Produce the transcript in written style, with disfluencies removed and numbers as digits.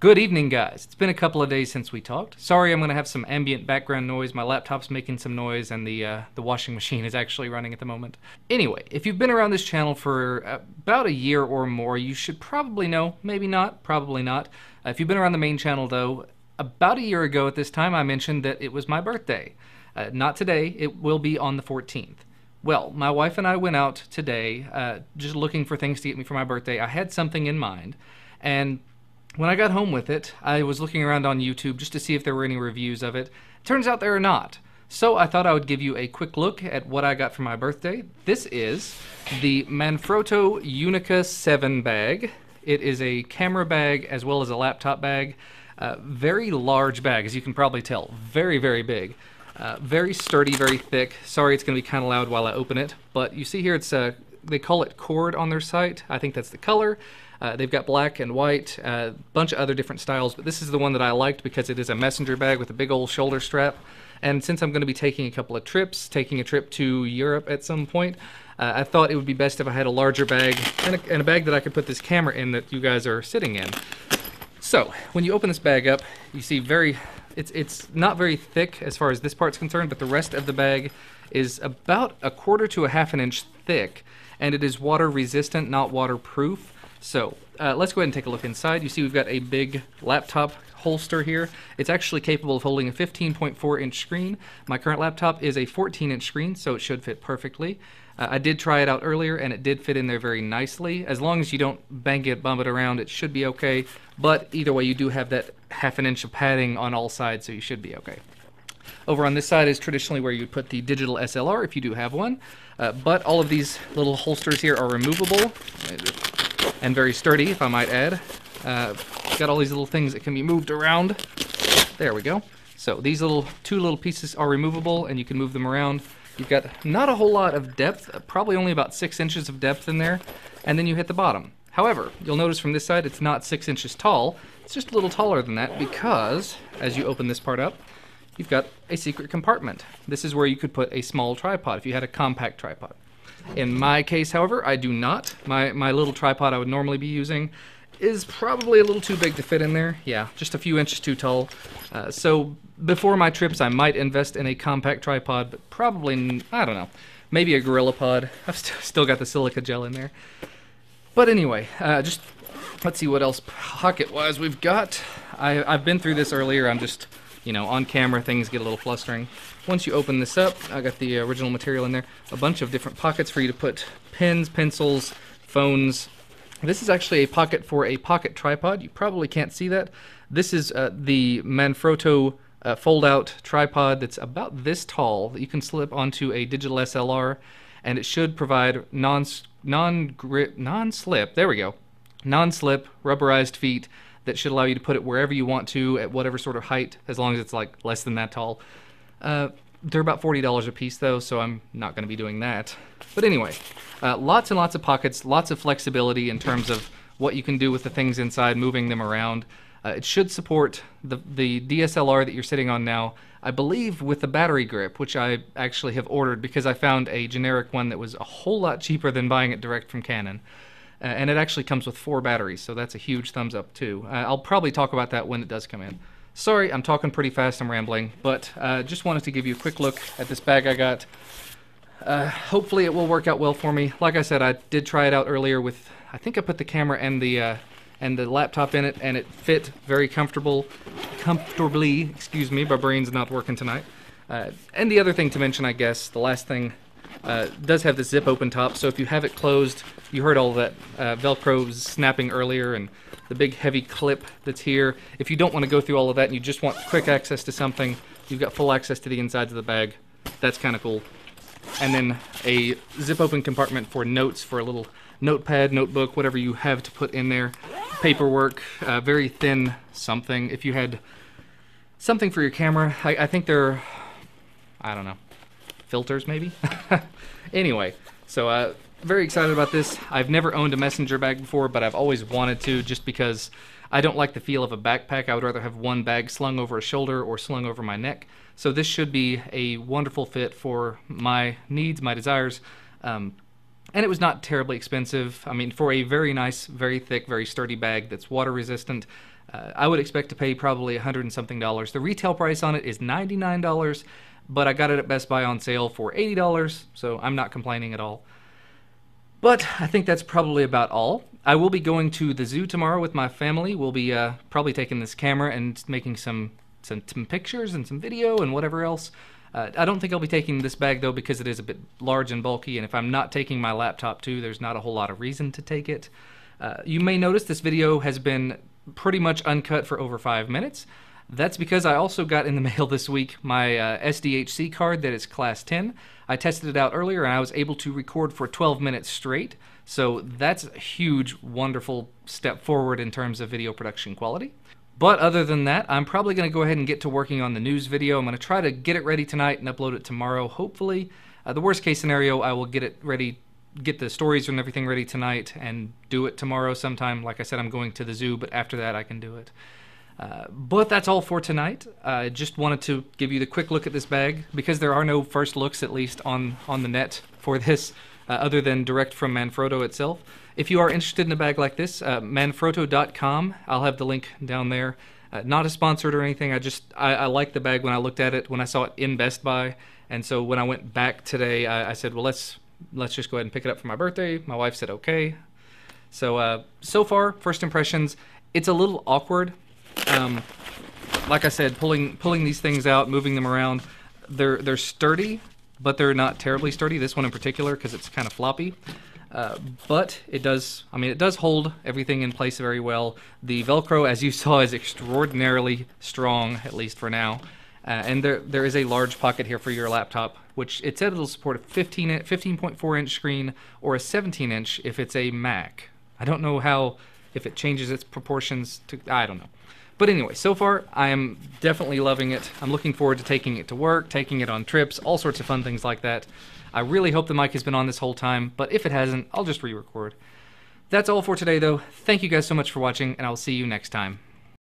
Good evening, guys. It's been a couple of days since we talked. Sorry, I'm going to have some ambient background noise. My laptop's making some noise, and the washing machine is actually running at the moment. Anyway, if you've been around this channel for about a year or more, you should probably know. Maybe not. Probably not. If you've been around the main channel, though, about a year ago at this time, I mentioned that it was my birthday. Not today. It will be on the 14th. Well, my wife and I went out today just looking for things to get me for my birthday. I had something in mind, and when I got home with it, I was looking around on YouTube just to see if there were any reviews of it. Turns out there are not. So I thought I would give you a quick look at what I got for my birthday. This is the Manfrotto Unica VII bag. It is a camera bag as well as a laptop bag. Very large bag, as you can probably tell. Very, very big. Very sturdy, very thick. Sorry it's going to be kind of loud while I open it, but you see here it's they call it cord on their site. I think that's the color. They've got black and white, a bunch of other different styles, but this is the one that I liked because it is a messenger bag with a big old shoulder strap. And since I'm going to be taking a couple of trips, taking a trip to Europe at some point, I thought it would be best if I had a larger bag and a bag that I could put this camera in that you guys are sitting in. So when you open this bag up, you see it's not very thick as far as this part's concerned, but the rest of the bag is about 1/4 to 1/2 an inch thick, and it is water resistant, not waterproof. So let's go ahead and take a look inside. You see we've got a big laptop holster here. It's actually capable of holding a 15.4 inch screen. My current laptop is a 14-inch screen, so it should fit perfectly. I did try it out earlier, and it did fit in there very nicely. As long as you don't bang it, bump it around, it should be okay. But either way, you do have that 1/2 an inch of padding on all sides, so you should be okay. Over on this side is traditionally where you'd put the digital SLR if you do have one. But all of these little holsters here are removable and very sturdy, if I might add. Got all these little things that can be moved around. There we go. So these two little pieces are removable, and you can move them around. You've got not a whole lot of depth, probably only about 6 inches of depth in there, and then you hit the bottom. However, you'll notice from this side it's not 6 inches tall. It's just a little taller than that because, as you open this part up, you've got a secret compartment. This is where you could put a small tripod if you had a compact tripod. In my case, however, I do not. My little tripod I would normally be using is probably a little too big to fit in there. Yeah, just a few inches too tall. So before my trips, I might invest in a compact tripod, but probably, I don't know, maybe a GorillaPod. I've still got the silica gel in there. But anyway, just let's see what else pocket-wise we've got. I've been through this earlier. I'm just, on camera, things get a little flustering. Once you open this up, I got the original material in there. A bunch of different pockets for you to put pens, pencils, phones. This is actually a pocket for a pocket tripod. You probably can't see that. This is the Manfrotto fold-out tripod that's about this tall that you can slip onto a digital SLR, and it should provide non-slip, there we go, non-slip rubberized feet that should allow you to put it wherever you want to at whatever sort of height, as long as it's like less than that tall. They're about $40 a piece though, so I'm not going to be doing that. But anyway, lots and lots of pockets, lots of flexibility in terms of what you can do with the things inside, moving them around. It should support the DSLR that you're sitting on now, I believe with the battery grip, which I actually have ordered because I found a generic one that was a whole lot cheaper than buying it direct from Canon. And it actually comes with 4 batteries, so that's a huge thumbs up too. I'll probably talk about that when it does come in. Sorry, I'm talking pretty fast, I'm rambling, but just wanted to give you a quick look at this bag I got. Hopefully it will work out well for me. Like I said, I did try it out earlier with, I think I put the camera and the laptop in it, and it fit very comfortably, excuse me, my brain's not working tonight. And the other thing to mention, I guess, the last thing, does have this zip open top, so if you have it closed, you heard all that Velcro snapping earlier and the big heavy clip that's here. If you don't want to go through all of that and you just want quick access to something, you've got full access to the insides of the bag. That's kind of cool. And then a zip open compartment for notes, for a little notepad, notebook, whatever you have to put in there. Paperwork, very thin something. If you had something for your camera, I think they're, I don't know, filters maybe? Anyway, so very excited about this. I've never owned a messenger bag before, but I've always wanted to, just because I don't like the feel of a backpack. I would rather have one bag slung over a shoulder or slung over my neck. So this should be a wonderful fit for my needs, my desires. And it was not terribly expensive. I mean, for a very nice, very thick, very sturdy bag that's water resistant, I would expect to pay probably $100 and something. The retail price on it is $99, but I got it at Best Buy on sale for $80, so I'm not complaining at all. But I think that's probably about all. I will be going to the zoo tomorrow with my family. We'll be probably taking this camera and making some pictures and some video and whatever else. I don't think I'll be taking this bag, though, because it is a bit large and bulky, and if I'm not taking my laptop, too, there's not a whole lot of reason to take it. You may notice this video has been pretty much uncut for over 5 minutes. That's because I also got in the mail this week my SDHC card that is Class 10. I tested it out earlier, and I was able to record for 12 minutes straight, so that's a huge, wonderful step forward in terms of video production quality. But other than that, I'm probably going to go ahead and get to working on the news video. I'm going to try to get it ready tonight and upload it tomorrow, hopefully. The worst case scenario, I will get it ready, get the stories and everything ready tonight and do it tomorrow sometime. Like I said, I'm going to the zoo, but after that I can do it. But that's all for tonight. I just wanted to give you the quick look at this bag, because there are no first looks, at least on the net for this, other than direct from Manfrotto itself. If you are interested in a bag like this, manfrotto.com, I'll have the link down there. Not a sponsored or anything, I liked the bag when I looked at it, when I saw it in Best Buy, and so when I went back today, I said, well, let's just go ahead and pick it up for my birthday. My wife said okay. So, so far, first impressions, it's a little awkward. Like I said, pulling these things out, moving them around, they're sturdy, but they're not terribly sturdy. This one in particular, because it's kind of floppy. But it does hold everything in place very well. The Velcro, as you saw, is extraordinarily strong, at least for now. And there is a large pocket here for your laptop, which it said it'll support a 15.4-inch screen or a 17-inch if it's a Mac. I don't know how, if it changes its proportions to, I don't know. But anyway, so far, I am definitely loving it. I'm looking forward to taking it to work, taking it on trips, all sorts of fun things like that. I really hope the mic has been on this whole time, but if it hasn't, I'll just re-record. That's all for today, though. Thank you guys so much for watching, and I'll see you next time.